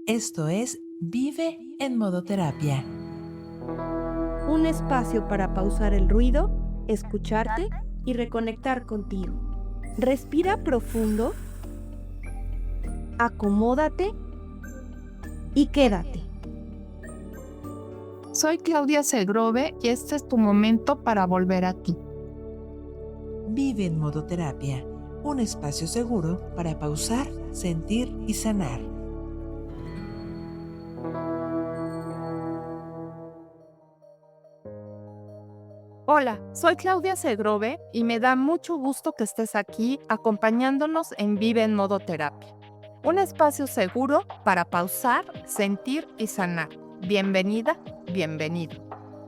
Esto es Vive en Modo Terapia. Un espacio para pausar el ruido, escucharte y reconectar contigo. Respira profundo, acomódate y quédate. Soy Claudia Segrove y este es tu momento para volver aquí. Vive en Modo Terapia, un espacio seguro para pausar, sentir y sanar. Hola, soy Claudia Segrove y me da mucho gusto que estés aquí acompañándonos en Vive en Modo Terapia, un espacio seguro para pausar, sentir y sanar. Bienvenida, bienvenido.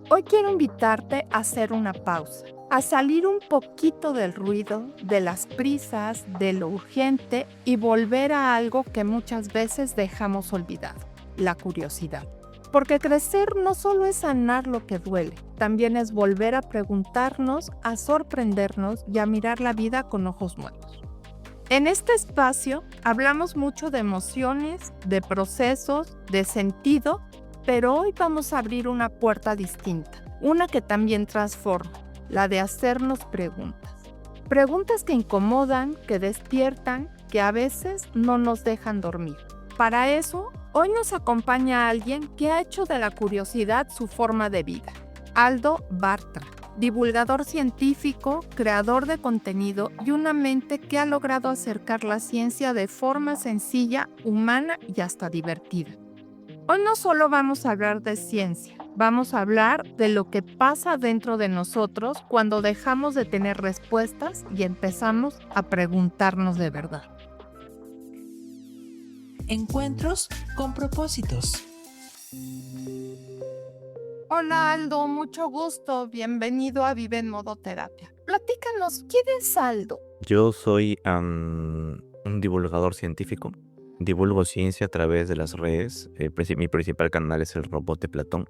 Hoy quiero invitarte a hacer una pausa, a salir un poquito del ruido, de las prisas, de lo urgente y volver a algo que muchas veces dejamos olvidado, la curiosidad. Porque crecer no solo es sanar lo que duele, también es volver a preguntarnos, a sorprendernos y a mirar la vida con ojos nuevos. En este espacio hablamos mucho de emociones, de procesos, de sentido, pero hoy vamos a abrir una puerta distinta, una que también transforma, la de hacernos preguntas. Preguntas que incomodan, que despiertan, que a veces no nos dejan dormir. Para eso, hoy nos acompaña alguien que ha hecho de la curiosidad su forma de vida. Aldo Bartra, divulgador científico, creador de contenido y una mente que ha logrado acercar la ciencia de forma sencilla, humana y hasta divertida. Hoy no solo vamos a hablar de ciencia, vamos a hablar de lo que pasa dentro de nosotros cuando dejamos de tener respuestas y empezamos a preguntarnos de verdad. Encuentros con propósitos. Hola Aldo, mucho gusto. Bienvenido a Vive en Modo Terapia. Platícanos, ¿quién es Aldo? Yo soy un divulgador científico. Divulgo ciencia a través de las redes. Mi principal canal es el Robot de Platón.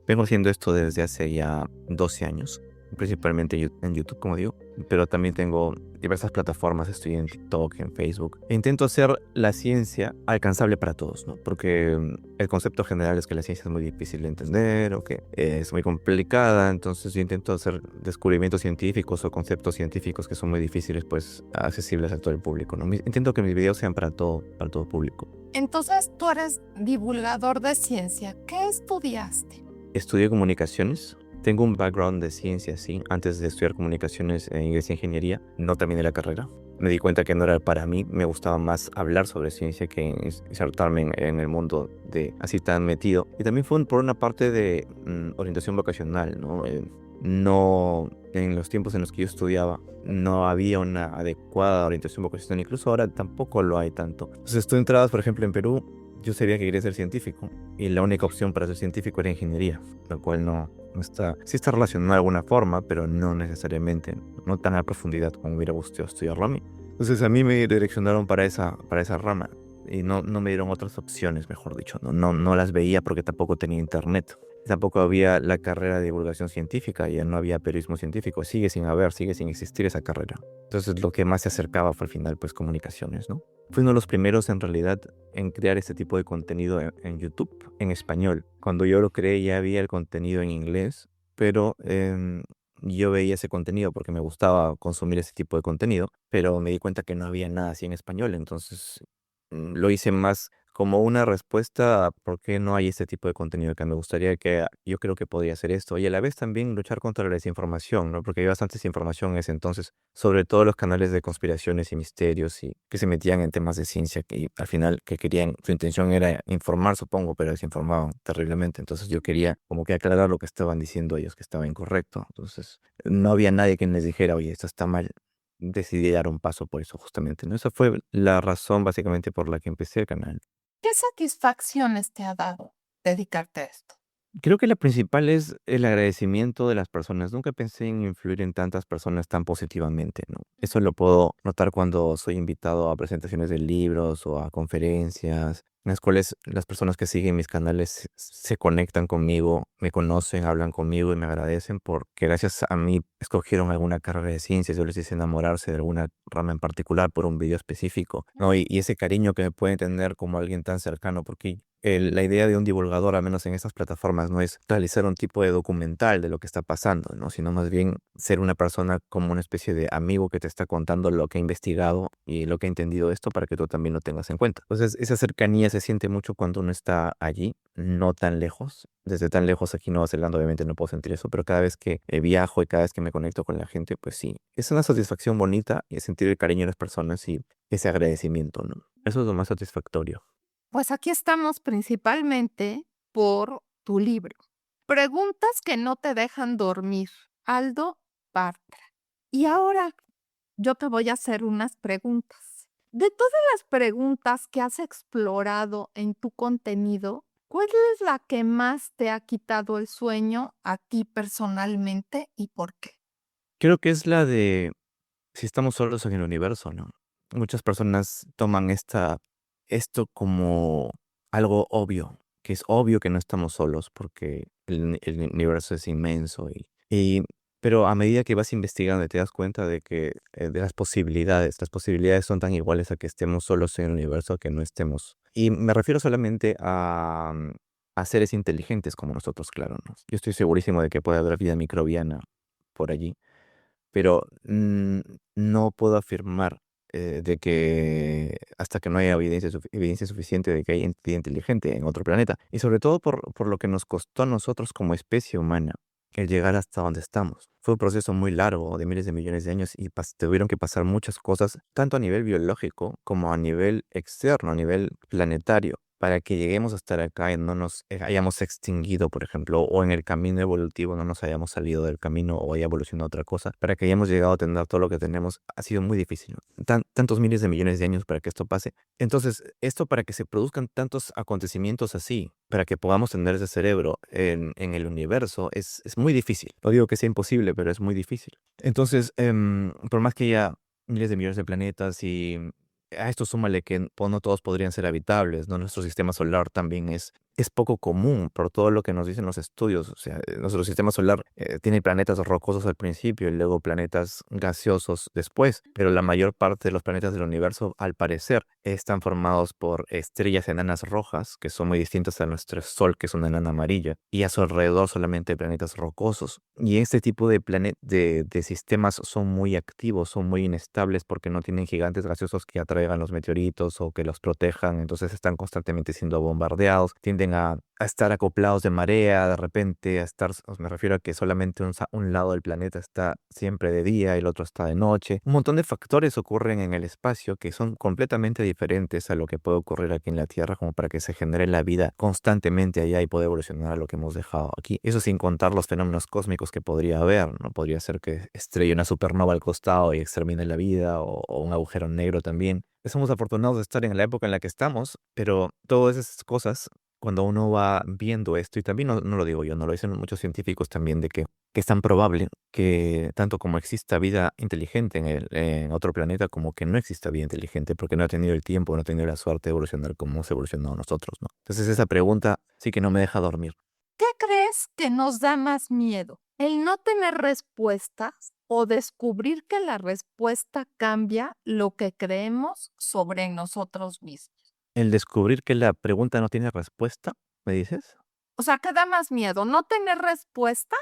Vengo haciendo esto desde hace ya 12 años, principalmente en YouTube, como digo, pero también tengo diversas plataformas, estoy en TikTok, en Facebook. E intento hacer la ciencia alcanzable para todos, ¿no? Porque el concepto general es que la ciencia es muy difícil de entender o que es muy complicada, entonces yo intento hacer descubrimientos científicos o conceptos científicos que son muy difíciles, pues, accesibles a todo el público, ¿no? Intento que mis videos sean para todo público. Entonces, tú eres divulgador de ciencia. ¿Qué estudiaste? Estudié comunicaciones. Tengo un background de ciencia, sí. Antes de estudiar comunicaciones, ingresé en ingeniería. No terminé la carrera. Me di cuenta que no era para mí. Me gustaba más hablar sobre ciencia que insertarme en el mundo de así tan metido. Y también fue por una parte de orientación vocacional, ¿no? No, en los tiempos en los que yo estudiaba, no había una adecuada orientación vocacional. Incluso ahora tampoco lo hay tanto. Entonces, tú entrabas, por ejemplo, en Perú. Yo sabía que quería ser científico y la única opción para ser científico era ingeniería, lo cual no está, sí está relacionado de alguna forma, pero no necesariamente, no tan a profundidad como me hubiera gustado estudiarlo a mí. Entonces a mí me direccionaron para esa rama y no me dieron otras opciones, mejor dicho, no las veía porque tampoco tenía internet. Tampoco había la carrera de divulgación científica, ya no había periodismo científico, sigue sin existir esa carrera. Entonces lo que más se acercaba fue al final pues comunicaciones, ¿no? Fui uno de los primeros en realidad en crear este tipo de contenido en YouTube, en español. Cuando yo lo creé ya había el contenido en inglés, pero yo veía ese contenido porque me gustaba consumir ese tipo de contenido, pero me di cuenta que no había nada así en español, entonces lo hice más como una respuesta a por qué no hay este tipo de contenido que me gustaría que yo creo que podría hacer esto y a la vez también luchar contra la desinformación, ¿no? Porque había bastante desinformación en ese entonces, sobre todo los canales de conspiraciones y misterios y que se metían en temas de ciencia que al final que querían, su intención era informar, supongo, pero desinformaban terriblemente. Entonces yo quería como que aclarar lo que estaban diciendo ellos que estaba incorrecto. Entonces no había nadie que les dijera, oye, esto está mal. Decidí dar un paso por eso justamente, ¿no? Esa fue la razón básicamente por la que empecé el canal. ¿Qué satisfacciones te ha dado dedicarte a esto? Creo que la principal es el agradecimiento de las personas. Nunca pensé en influir en tantas personas tan positivamente, ¿no? Eso lo puedo notar cuando soy invitado a presentaciones de libros o a conferencias, en las cuales las personas que siguen mis canales se conectan conmigo, me conocen, hablan conmigo y me agradecen porque gracias a mí escogieron alguna carrera de ciencias, yo les hice enamorarse de alguna rama en particular por un video específico, ¿no? Y ese cariño que me pueden tener como alguien tan cercano, porque La idea de un divulgador, al menos en estas plataformas, no es realizar un tipo de documental de lo que está pasando, ¿no? Sino más bien ser una persona como una especie de amigo que te está contando lo que ha investigado y lo que ha entendido de esto para que tú también lo tengas en cuenta. Entonces, esa cercanía se siente mucho cuando uno está allí, no tan lejos. Desde tan lejos aquí en Nueva Zelanda obviamente no puedo sentir eso, pero cada vez que viajo y cada vez que me conecto con la gente, pues sí, es una satisfacción bonita y sentir el cariño de las personas y ese agradecimiento, ¿no? Eso es lo más satisfactorio. Pues aquí estamos principalmente por tu libro. Preguntas que no te dejan dormir. Aldo Bartra. Y ahora yo te voy a hacer unas preguntas. De todas las preguntas que has explorado en tu contenido, ¿cuál es la que más te ha quitado el sueño a ti personalmente y por qué? Creo que es la de si estamos solos en el universo, ¿no? Muchas personas toman esto como algo obvio, que es obvio que no estamos solos porque el universo es inmenso pero a medida que vas investigando te das cuenta de que de las posibilidades son tan iguales a que estemos solos en el universo que no estemos. Y me refiero solamente a seres inteligentes como nosotros, claro, ¿no? Yo estoy segurísimo de que puede haber vida microbiana por allí, pero no puedo afirmar de que hasta que no haya evidencia suficiente de que hay vida inteligente en otro planeta. Y sobre todo por lo que nos costó a nosotros como especie humana el llegar hasta donde estamos. Fue un proceso muy largo, de miles de millones de años, y tuvieron que pasar muchas cosas, tanto a nivel biológico como a nivel externo, a nivel planetario, para que lleguemos a estar acá y no nos hayamos extinguido, por ejemplo, o en el camino evolutivo no nos hayamos salido del camino o haya evolucionado otra cosa, para que hayamos llegado a tener todo lo que tenemos, ha sido muy difícil, ¿no? Tantos miles de millones de años para que esto pase. Entonces, esto para que se produzcan tantos acontecimientos así, para que podamos tener ese cerebro en el universo, es muy difícil. No digo que sea imposible, pero es muy difícil. Entonces, por más que haya miles de millones de planetas y a esto súmale que no todos podrían ser habitables, ¿no? Nuestro sistema solar también es poco común por todo lo que nos dicen los estudios. O sea, nuestro sistema solar tiene planetas rocosos al principio y luego planetas gaseosos después, pero la mayor parte de los planetas del universo, al parecer, están formados por estrellas enanas rojas, que son muy distintas a nuestro Sol, que es una enana amarilla, y a su alrededor solamente planetas rocosos. Y este tipo de sistemas son muy activos, son muy inestables porque no tienen gigantes gaseosos que atraigan los meteoritos o que los protejan, entonces están constantemente siendo bombardeados, tienden a estar acoplados de marea, de repente me refiero a que solamente un lado del planeta está siempre de día y el otro está de noche. Un montón de factores ocurren en el espacio que son completamente diferentes a lo que puede ocurrir aquí en la Tierra, como para que se genere la vida constantemente allá y pueda evolucionar a lo que hemos dejado aquí. Eso sin contar los fenómenos cósmicos que podría haber, ¿no? Podría ser que estrelle una supernova al costado y extermine la vida, o un agujero negro también. Somos afortunados de estar en la época en la que estamos, pero todas esas cosas, cuando uno va viendo esto, y también no lo digo yo, no lo dicen muchos científicos también, de que es tan probable que tanto como exista vida inteligente en otro planeta, como que no exista vida inteligente, porque no ha tenido el tiempo, no ha tenido la suerte de evolucionar como hemos evolucionado nosotros, ¿no? Entonces esa pregunta sí que no me deja dormir. ¿Qué crees que nos da más miedo? ¿El no tener respuestas o descubrir que la respuesta cambia lo que creemos sobre nosotros mismos? El descubrir que la pregunta no tiene respuesta, ¿me dices? O sea, ¿qué da más miedo? ¿No tener respuesta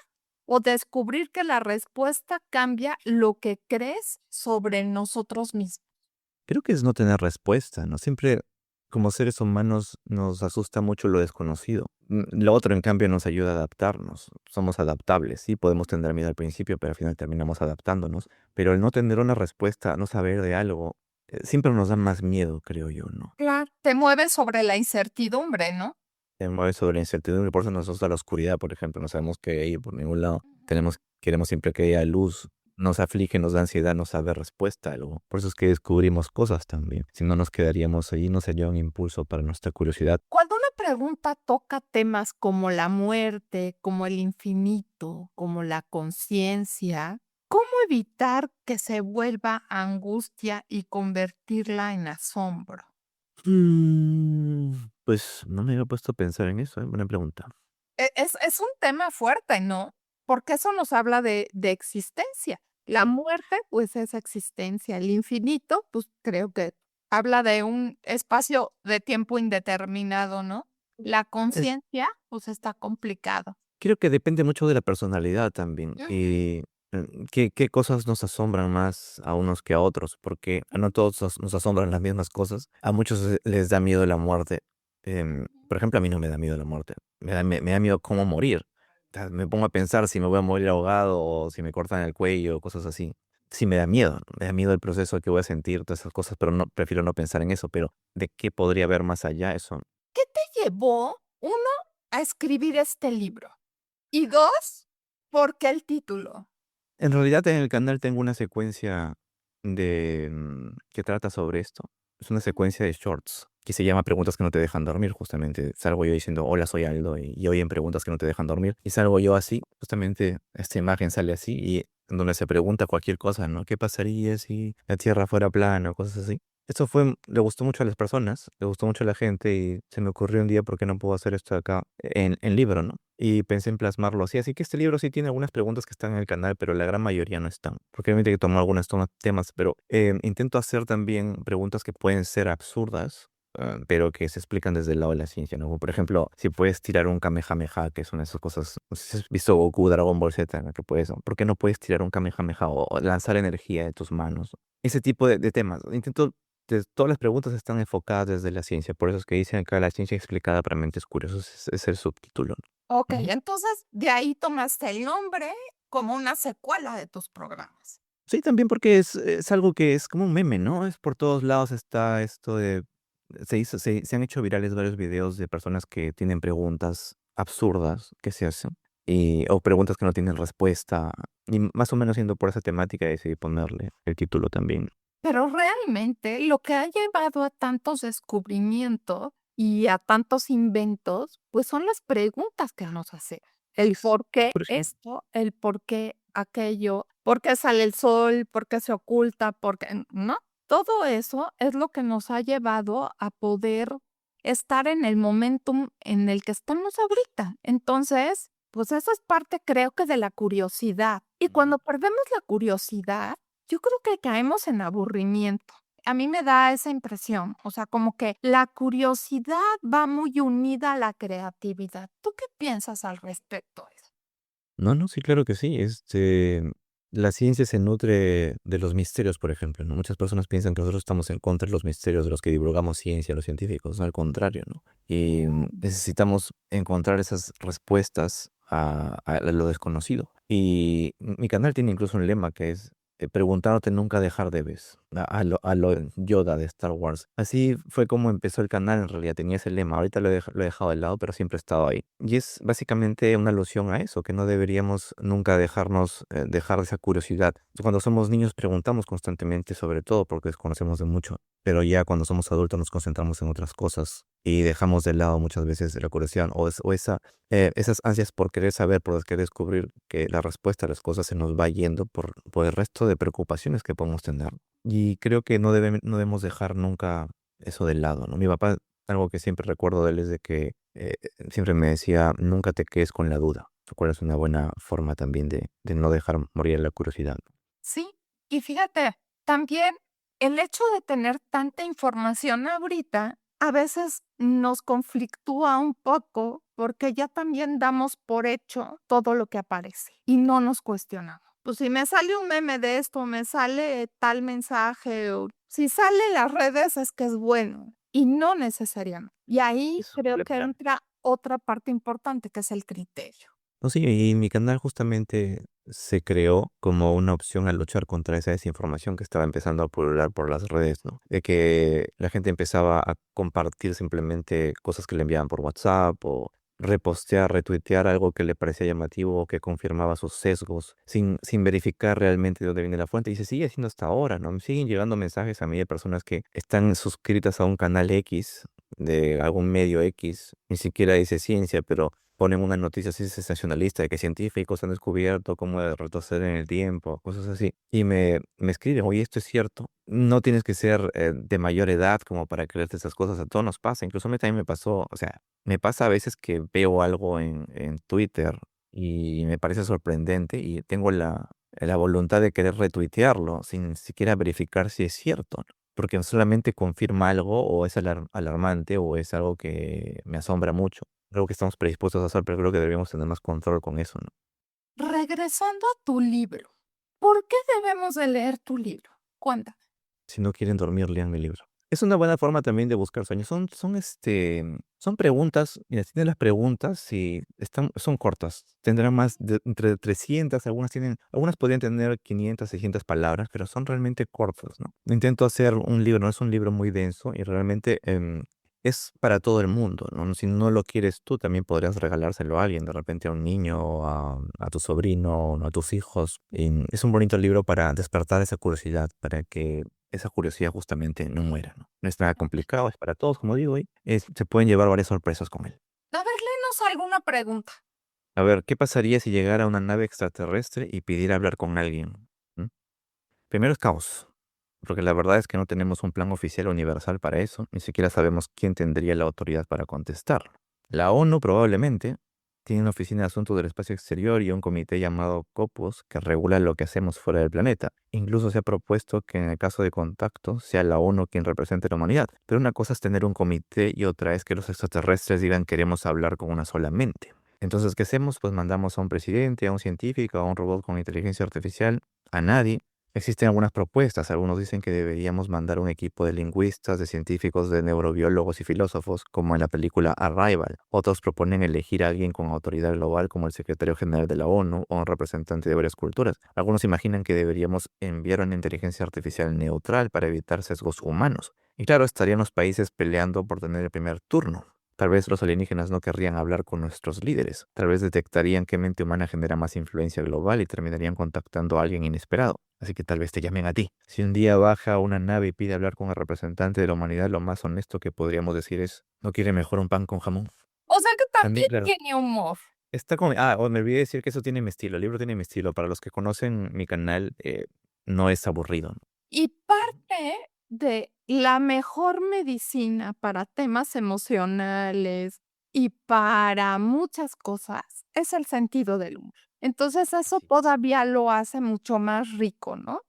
o descubrir que la respuesta cambia lo que crees sobre nosotros mismos? Creo que es no tener respuesta, ¿no? Siempre como seres humanos nos asusta mucho lo desconocido. Lo otro, en cambio, nos ayuda a adaptarnos. Somos adaptables, sí, podemos tener miedo al principio, pero al final terminamos adaptándonos. Pero el no tener una respuesta, no saber de algo, siempre nos da más miedo, creo yo, ¿no? Claro. Te mueves sobre la incertidumbre, ¿no? Se mueve sobre la incertidumbre, por eso nos asusta la oscuridad, por ejemplo. No sabemos qué hay por ningún lado. Queremos siempre que haya luz. Nos aflige, nos da ansiedad no saber respuesta a algo. Por eso es que descubrimos cosas también. Si no nos quedaríamos ahí, no sería un impulso para nuestra curiosidad. Cuando una pregunta toca temas como la muerte, como el infinito, como la conciencia, ¿cómo evitar que se vuelva angustia y convertirla en asombro? Pues no me había puesto a pensar en eso, buena pregunta. Es un tema fuerte, ¿no? Porque eso nos habla de existencia. La muerte, pues, es existencia. El infinito, pues, creo que habla de un espacio de tiempo indeterminado, ¿no? La Es- conciencia, pues está complicado. Creo que depende mucho de la personalidad también Ujú. y qué cosas nos asombran más a unos que a otros, porque no todos nos asombran las mismas cosas. A muchos les da miedo la muerte. Por ejemplo, a mí no me da miedo la muerte. Me da miedo cómo morir. O sea, me pongo a pensar si me voy a morir ahogado o si me cortan el cuello, cosas así. Sí me da miedo, ¿no? Me da miedo el proceso que voy a sentir, todas esas cosas, pero no, prefiero no pensar en eso. Pero ¿de qué podría haber más allá? Eso. ¿Qué te llevó, uno, a escribir este libro? Y dos, ¿por qué el título? En realidad en el canal tengo una secuencia que trata sobre esto. Es una secuencia de shorts que se llama Preguntas que no te dejan dormir, justamente. Salgo yo diciendo, hola, soy Aldo, y hoy en Preguntas que no te dejan dormir. Y salgo yo así, justamente esta imagen sale así, y en donde se pregunta cualquier cosa, ¿no? ¿Qué pasaría si la Tierra fuera plana o cosas así? Esto le gustó mucho a las personas, le gustó mucho a la gente y se me ocurrió un día por qué no puedo hacer esto acá en libro, ¿no? Y pensé en plasmarlo así. Así que este libro sí tiene algunas preguntas que están en el canal, pero la gran mayoría no están. Porque obviamente hay que tomar algunos temas, pero intento hacer también preguntas que pueden ser absurdas, pero que se explican desde el lado de la ciencia, ¿no? Como por ejemplo, si puedes tirar un Kamehameha, que es una de esas cosas, no sé si has visto Goku, Dragon Ball Z, ¿no? Que puedes, ¿no? ¿Por qué no puedes tirar un Kamehameha o lanzar energía de tus manos? Ese tipo de temas. Intento todas las preguntas están enfocadas desde la ciencia, por eso es que dicen acá la ciencia explicada para mentes curiosas, es el subtítulo. Ok, Ujú. entonces de ahí tomaste el nombre como una secuela de tus programas. Sí, también porque es algo que es como un meme, ¿no? Es por todos lados está esto de... se han hecho virales varios videos de personas que tienen preguntas absurdas que se hacen, o preguntas que no tienen respuesta, y más o menos siendo por esa temática decidí ponerle el título también. Pero realmente lo que ha llevado a tantos descubrimientos y a tantos inventos, pues son las preguntas que nos hacemos. El por qué Por ejemplo, esto, el por qué aquello, por qué sale el sol, por qué se oculta, por qué, ¿no? Todo eso es lo que nos ha llevado a poder estar en el momentum en el que estamos ahorita. Entonces, pues eso es parte, creo que, de la curiosidad. Y cuando perdemos la curiosidad, yo creo que caemos en aburrimiento. A mí me da esa impresión, o sea, como que la curiosidad va muy unida a la creatividad. ¿Tú qué piensas al respecto? no, no, sí, claro que sí. La ciencia se nutre de los misterios, por ejemplo, ¿no? Muchas personas piensan que nosotros estamos en contra de los misterios de los que divulgamos ciencia, los científicos, al contrario, ¿no? Y necesitamos encontrar esas respuestas a lo desconocido. Y mi canal tiene incluso un lema que es preguntándote nunca dejar de ver, a lo Yoda de Star Wars. Así fue como empezó el canal, en realidad tenía ese lema. Ahorita lo he dejado de lado, pero siempre he estado ahí. Y es básicamente una alusión a eso, que no deberíamos nunca dejar esa curiosidad. Cuando somos niños preguntamos constantemente sobre todo porque desconocemos de mucho, pero ya cuando somos adultos nos concentramos en otras cosas y dejamos de lado muchas veces la curiosidad esas ansias por querer saber, por querer descubrir que la respuesta a las cosas se nos va yendo por el resto de preocupaciones que podemos tener. Y creo que no debemos dejar nunca eso de lado, ¿no? Mi papá, algo que siempre recuerdo de él es de que siempre me decía, nunca te quedes con la duda, lo cual es una buena forma también de no dejar morir la curiosidad. Sí, y fíjate, también el hecho de tener tanta información ahorita a veces nos conflictúa un poco porque ya también damos por hecho todo lo que aparece y no nos cuestionamos. Pues si me sale un meme de esto, me sale tal mensaje, o si sale en las redes es que es bueno y no necesariamente. Y ahí Eso creo suele que pasar. entra otra parte importante que es el criterio. No, sí, y mi canal justamente se creó como una opción a luchar contra esa desinformación que estaba empezando a pulular por las redes, ¿no? De que la gente empezaba a compartir simplemente cosas que le enviaban por WhatsApp o repostear, retuitear algo que le parecía llamativo o que confirmaba sus sesgos sin verificar realmente de dónde viene la fuente. Y se sigue haciendo hasta ahora, ¿no? Me siguen llegando mensajes a mí de personas que están suscritas a un canal X, de algún medio X, ni siquiera dice ciencia, pero ponen una noticia así sensacionalista de que científicos han descubierto cómo retroceder en el tiempo, cosas así. Y me escriben, oye, esto es cierto. No tienes que ser de mayor edad como para creerte esas cosas. A todos nos pasa. Incluso a mí también me pasó. O sea, me pasa a veces que veo algo en Twitter y me parece sorprendente y tengo la voluntad de querer retuitearlo sin siquiera verificar si es cierto, ¿no? porque solamente confirma algo o es alarmante o es algo que me asombra mucho. Creo que estamos predispuestos a hacer, pero creo que deberíamos tener más control con eso, ¿no? Regresando a tu libro, ¿por qué debemos de leer tu libro? Cuéntame. Si no quieren dormir, lean mi libro. Es una buena forma también de buscar sueños. Son preguntas, mira, si tienes las preguntas y son cortas. Tendrán más de entre 300, algunas podrían tener 500, 600 palabras, pero son realmente cortas, ¿no? Intento hacer un libro, no es un libro muy denso y realmente es para todo el mundo, ¿no? Si no lo quieres tú, también podrías regalárselo a alguien, de repente a un niño, o a tu sobrino, o a tus hijos. Y es un bonito libro para despertar esa curiosidad, para que esa curiosidad justamente no muera, ¿no? No es nada complicado, es para todos, como digo, y se pueden llevar varias sorpresas con él. A ver, léenos alguna pregunta. A ver, ¿qué pasaría si llegara una nave extraterrestre y pidiera hablar con alguien? ¿Mm? Primero es caos, porque la verdad es que no tenemos un plan oficial universal para eso, ni siquiera sabemos quién tendría la autoridad para contestar. La ONU probablemente tiene una oficina de asuntos del espacio exterior y un comité llamado COPUOS que regula lo que hacemos fuera del planeta. Incluso se ha propuesto que en el caso de contacto sea la ONU quien represente a la humanidad. Pero una cosa es tener un comité y otra es que los extraterrestres digan queremos hablar con una sola mente. Entonces, ¿qué hacemos? Pues mandamos a un presidente, a un científico, a un robot con inteligencia artificial, a nadie. Existen algunas propuestas. Algunos dicen que deberíamos mandar un equipo de lingüistas, de científicos, de neurobiólogos y filósofos, como en la película Arrival. Otros proponen elegir a alguien con autoridad global, como el secretario general de la ONU o un representante de varias culturas. Algunos imaginan que deberíamos enviar una inteligencia artificial neutral para evitar sesgos humanos. Y claro, estarían los países peleando por tener el primer turno. Tal vez los alienígenas no querrían hablar con nuestros líderes. Tal vez detectarían qué mente humana genera más influencia global y terminarían contactando a alguien inesperado. Así que tal vez te llamen a ti. Si un día baja una nave y pide hablar con el representante de la humanidad, lo más honesto que podríamos decir es, ¿no quiere mejor un pan con jamón? O sea que También, también claro. tiene humor. Está como... me olvidé decir que eso tiene mi estilo. El libro tiene mi estilo. Para los que conocen mi canal, no es aburrido. Y parte de la mejor medicina para temas emocionales y para muchas cosas es el sentido del humor. Entonces eso Sí. todavía lo hace mucho más rico, ¿no?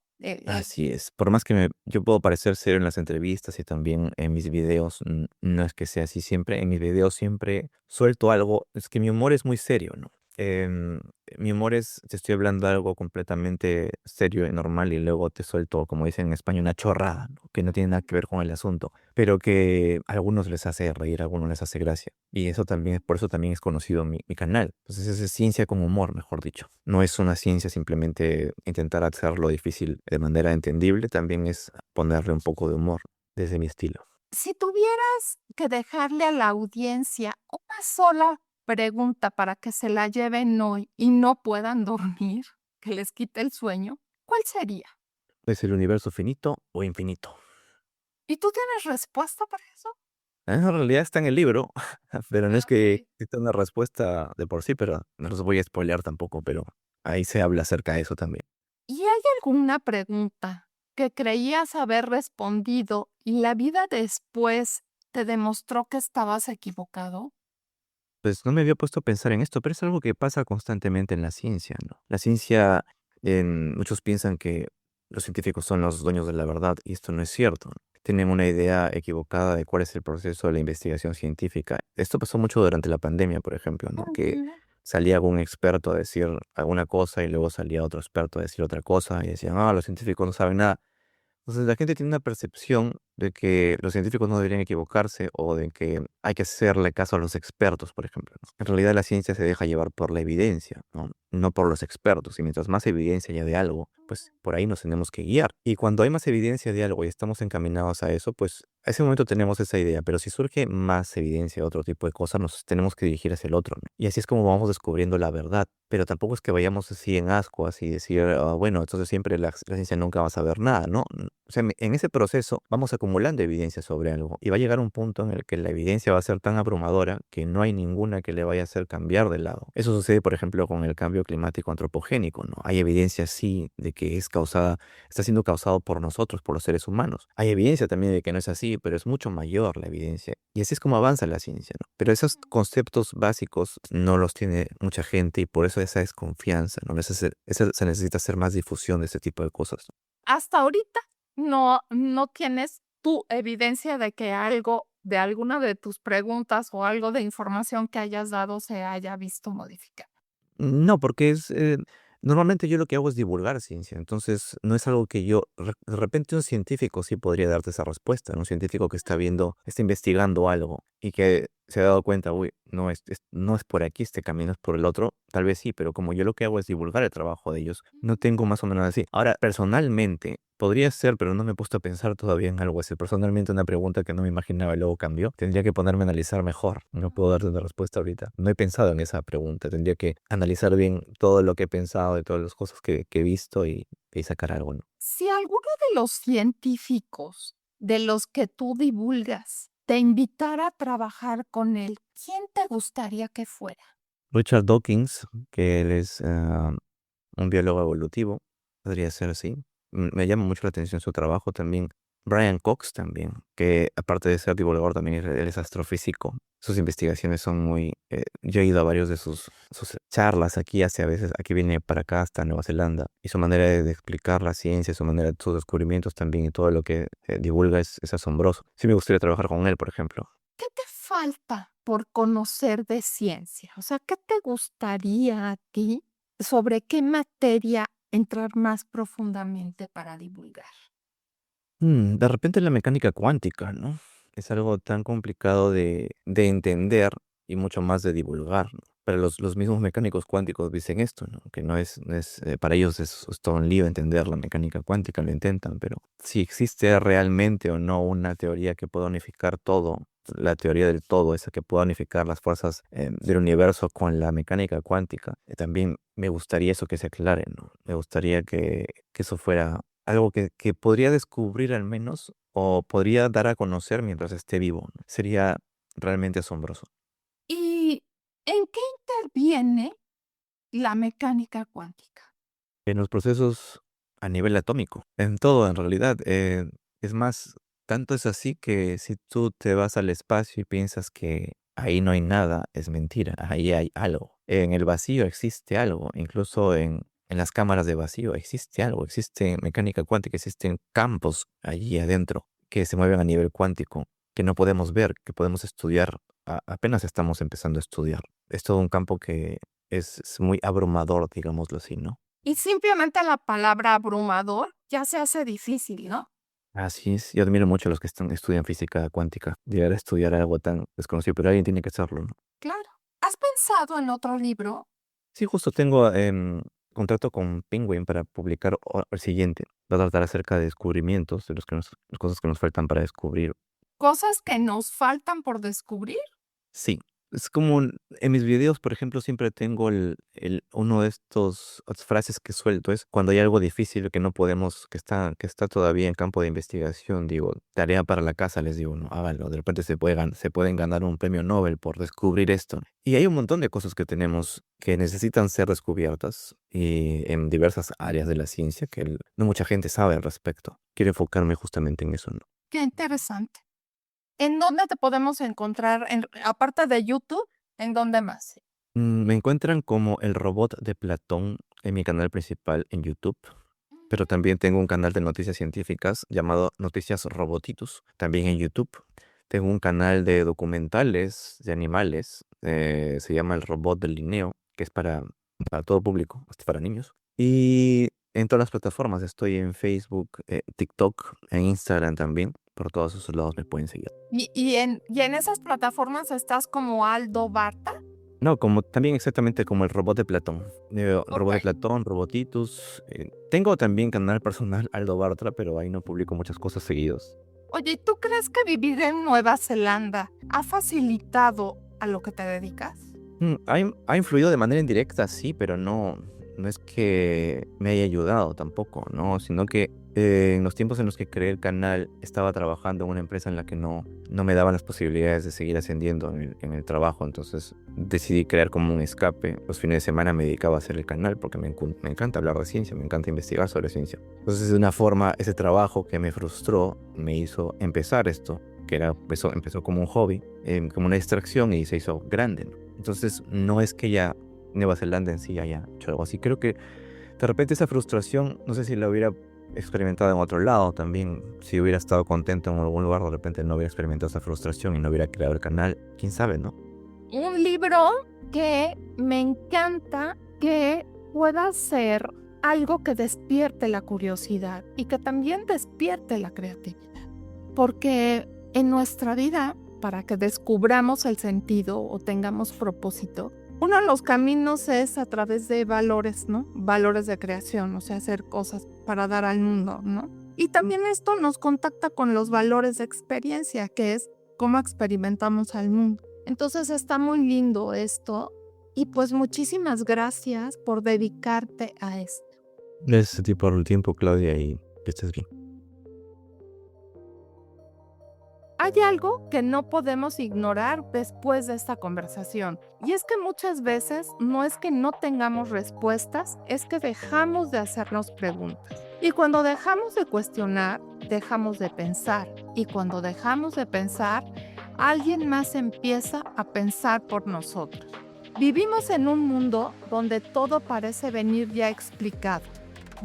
Así es. Por más que yo puedo parecer serio en las entrevistas y también en mis videos, no es que sea así siempre. En mis videos siempre suelto algo. Es que mi humor es muy serio, ¿no? Em, Mi humor es, te estoy hablando de algo completamente serio y normal y luego te suelto, como dicen en España, una chorrada, ¿no? Que no tiene nada que ver con el asunto, pero que a algunos les hace reír, a algunos les hace gracia. Y eso también, por eso también es conocido mi canal. Entonces es ciencia con humor, mejor dicho. No es una ciencia simplemente intentar hacerlo difícil de manera entendible, también es ponerle un poco de humor desde mi estilo. Si tuvieras que dejarle a la audiencia una sola pregunta para que se la lleven hoy y no puedan dormir, que les quite el sueño, ¿cuál sería? ¿Es el universo finito o infinito? ¿Y tú tienes respuesta para eso? En realidad está en el libro, pero no es que Ok. exista una respuesta de por sí, pero no los voy a spoilear tampoco, pero ahí se habla acerca de eso también. ¿Y hay alguna pregunta que creías haber respondido y la vida después te demostró que estabas equivocado? Pues no me había puesto a pensar en esto, pero es algo que pasa constantemente en la ciencia, ¿no? La ciencia, muchos piensan que los científicos son los dueños de la verdad y esto no es cierto. Tienen una idea equivocada de cuál es el proceso de la investigación científica. Esto pasó mucho durante la pandemia, por ejemplo, ¿no? Que Ujú. salía algún experto a decir alguna cosa y luego salía otro experto a decir otra cosa y decían, los científicos no saben nada. Entonces la gente tiene una percepción de que los científicos no deberían equivocarse o de que hay que hacerle caso a los expertos, por ejemplo, ¿no? En realidad la ciencia se deja llevar por la evidencia, ¿no? No por los expertos. Y mientras más evidencia haya de algo, pues por ahí nos tenemos que guiar. Y cuando hay más evidencia de algo y estamos encaminados a eso, pues a ese momento tenemos esa idea. Pero si surge más evidencia de otro tipo de cosas, nos tenemos que dirigir hacia el otro, ¿no? Y así es como vamos descubriendo la verdad. Pero tampoco es que vayamos así en ascuas y decir, bueno, entonces siempre la ciencia nunca va a saber nada, ¿no? O sea, en ese proceso vamos acumulando evidencia sobre algo y va a llegar un punto en el que la evidencia va a ser tan abrumadora que no hay ninguna que le vaya a hacer cambiar de lado. Eso sucede, por ejemplo, con el cambio climático antropogénico, ¿no? Hay evidencia, sí, de que está siendo causado por nosotros, por los seres humanos. Hay evidencia también de que no es así, pero es mucho mayor la evidencia. Y así es como avanza la ciencia, ¿no? Pero esos conceptos básicos no los tiene mucha gente y por eso esa desconfianza, ¿no? Se necesita hacer más difusión de este tipo de cosas, ¿no? Hasta ahorita no tienes tu evidencia de que algo, de alguna de tus preguntas o algo de información que hayas dado se haya visto modificada. No, porque normalmente yo lo que hago es divulgar ciencia, entonces no es algo que de repente un científico sí podría darte esa respuesta, ¿no? Un científico que está investigando algo y que se ha dado cuenta, uy, no es por aquí, este camino es por el otro, tal vez sí, pero como yo lo que hago es divulgar el trabajo de ellos, no tengo más o menos así. Ahora, personalmente, podría ser, pero no me he puesto a pensar todavía en algo así. Personalmente, una pregunta que no me imaginaba y luego cambió. Tendría que ponerme a analizar mejor. No puedo darte una respuesta ahorita. No he pensado en esa pregunta. Tendría que analizar bien todo lo que he pensado y todas las cosas que he visto y sacar algo, ¿no? Si alguno de los científicos de los que tú divulgas te invitara a trabajar con él, ¿quién te gustaría que fuera? Richard Dawkins, que él es un biólogo evolutivo, podría ser así. Me llama mucho la atención su trabajo también. Brian Cox también, que aparte de ser divulgador también él es astrofísico. Sus investigaciones son muy... yo he ido a varios de sus charlas aquí, hace a veces, aquí viene para acá hasta Nueva Zelanda, y su manera de explicar la ciencia, sus descubrimientos también y todo lo que divulga es asombroso. Sí me gustaría trabajar con él, por ejemplo. ¿Qué te falta por conocer de ciencia? O sea, ¿qué te gustaría a ti? ¿Sobre qué materia entrar más profundamente para divulgar? De repente la mecánica cuántica, ¿no? Es algo tan complicado de entender y mucho más de divulgar, ¿no? Pero los mismos mecánicos cuánticos dicen esto, ¿no? Que para ellos es todo un lío entender la mecánica cuántica, lo intentan, pero si existe realmente o no una teoría que pueda unificar todo, la teoría del todo, esa que pueda unificar las fuerzas del universo con la mecánica cuántica, también me gustaría eso que se aclare, ¿no? Me gustaría que eso fuera algo que podría descubrir al menos o podría dar a conocer mientras esté vivo, ¿no? Sería realmente asombroso. ¿Y en qué interviene la mecánica cuántica? En los procesos a nivel atómico, en todo en realidad. Es más, tanto es así que si tú te vas al espacio y piensas que ahí no hay nada, es mentira, ahí hay algo. En el vacío existe algo, incluso en las cámaras de vacío existe algo, existe mecánica cuántica, existen campos allí adentro que se mueven a nivel cuántico, que no podemos ver, que podemos estudiar, apenas estamos empezando a estudiar. Es todo un campo que es muy abrumador, digámoslo así, ¿no? Y simplemente la palabra abrumador ya se hace difícil, ¿no? Así es, yo admiro mucho a los que estudian física cuántica. Llegar a estudiar algo tan desconocido, pero alguien tiene que hacerlo, ¿no? Claro. ¿Has pensado en otro libro? Sí, justo tengo contrato con Penguin para publicar el siguiente. Va a tratar acerca de descubrimientos, de las cosas que nos faltan para descubrir. ¿Cosas que nos faltan por descubrir? Sí, es como en mis videos, por ejemplo, siempre tengo uno de estos frases que suelto, es cuando hay algo difícil que no podemos, que está todavía en campo de investigación, digo, tarea para la casa, les digo, no, háganlo, de repente se pueden ganar un premio Nobel por descubrir esto. Y hay un montón de cosas que tenemos que necesitan ser descubiertas y en diversas áreas de la ciencia que no mucha gente sabe al respecto. Quiero enfocarme justamente en eso, ¿no? Qué interesante. ¿En dónde te podemos encontrar, aparte de YouTube, en dónde más? Me encuentran como el robot de Platón en mi canal principal en YouTube, pero también tengo un canal de noticias científicas llamado Noticias Robotitus, también en YouTube. Tengo un canal de documentales de animales, se llama El Robot del Linneo, que es para todo público, hasta para niños. Y en todas las plataformas, estoy en Facebook, TikTok, en Instagram también. Por todos esos lados me pueden seguir. ¿Y en esas plataformas estás como Aldo Barta? No, también exactamente como el robot de Platón. Robot de Ok. Platón, Robotitus. Tengo también canal personal Aldo Bartra, pero ahí no publico muchas cosas seguidos. Oye, ¿tú crees que vivir en Nueva Zelanda ha facilitado a lo que te dedicas? Ha influido de manera indirecta, sí, pero no es que me haya ayudado tampoco, ¿no? Sino que en los tiempos en los que creé el canal estaba trabajando en una empresa en la que no me daban las posibilidades de seguir ascendiendo en el trabajo, entonces decidí crear como un escape. Los fines de semana me dedicaba a hacer el canal porque me encanta hablar de ciencia, me encanta investigar sobre ciencia. Entonces de una forma ese trabajo que me frustró me hizo empezar esto, que empezó como un hobby, como una distracción y se hizo grande, ¿no? Entonces no es que ya Nueva Zelanda en sí haya hecho algo así. Creo que de repente esa frustración, no sé si la hubiera experimentado en otro lado también. Si hubiera estado contento en algún lugar, de repente no hubiera experimentado esa frustración y no hubiera creado el canal. ¿Quién sabe, no? Un libro que me encanta que pueda ser algo que despierte la curiosidad y que también despierte la creatividad. Porque en nuestra vida, para que descubramos el sentido o tengamos propósito, uno de los caminos es a través de valores, ¿no? Valores de creación, o sea, hacer cosas para dar al mundo, ¿no? Y también esto nos contacta con los valores de experiencia, que es cómo experimentamos al mundo. Entonces está muy lindo esto y pues muchísimas gracias por dedicarte a esto. Gracias a ti por el tiempo, Claudia, y que estés bien. Hay algo que no podemos ignorar después de esta conversación, y es que muchas veces no es que no tengamos respuestas, es que dejamos de hacernos preguntas. Y cuando dejamos de cuestionar, dejamos de pensar. Y cuando dejamos de pensar, alguien más empieza a pensar por nosotros. Vivimos en un mundo donde todo parece venir ya explicado,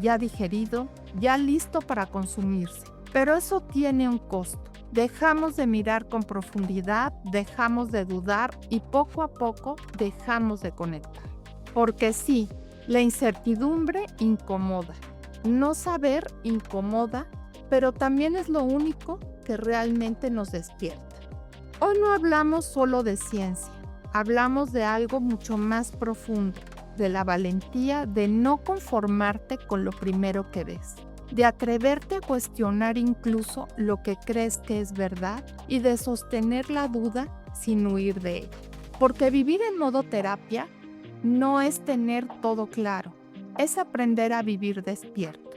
ya digerido, ya listo para consumirse. Pero eso tiene un costo. Dejamos de mirar con profundidad, dejamos de dudar y poco a poco dejamos de conectar. Porque sí, la incertidumbre incomoda. No saber incomoda, pero también es lo único que realmente nos despierta. Hoy no hablamos solo de ciencia, hablamos de algo mucho más profundo, de la valentía de no conformarte con lo primero que ves, de atreverte a cuestionar incluso lo que crees que es verdad y de sostener la duda sin huir de ella. Porque vivir en modo terapia no es tener todo claro, es aprender a vivir despierto.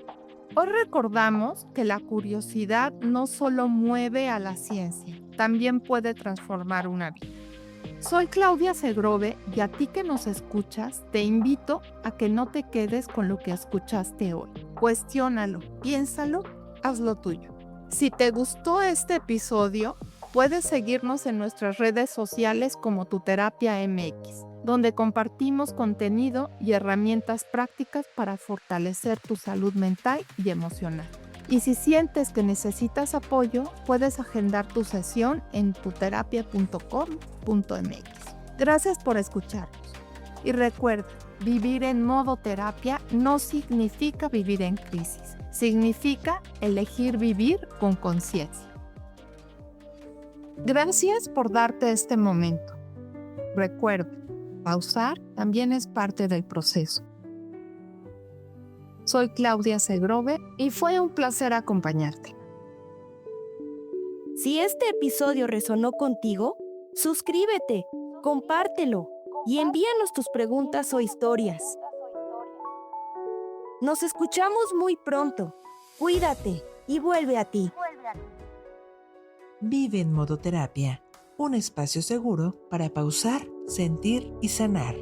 Hoy recordamos que la curiosidad no solo mueve a la ciencia, también puede transformar una vida. Soy Claudia Segrove y a ti que nos escuchas, te invito a que no te quedes con lo que escuchaste hoy. Cuestiónalo, piénsalo, hazlo tuyo. Si te gustó este episodio, puedes seguirnos en nuestras redes sociales como Tu Terapia MX, donde compartimos contenido y herramientas prácticas para fortalecer tu salud mental y emocional. Y si sientes que necesitas apoyo, puedes agendar tu sesión en tuterapia.com.mx. Gracias por escucharnos. Y recuerda, vivir en modo terapia no significa vivir en crisis. Significa elegir vivir con conciencia. Gracias por darte este momento. Recuerda, pausar también es parte del proceso. Soy Claudia Segrove y fue un placer acompañarte. Si este episodio resonó contigo, suscríbete, compártelo y envíanos tus preguntas o historias. Nos escuchamos muy pronto. Cuídate y vuelve a ti. Vive en modo terapia, un espacio seguro para pausar, sentir y sanar.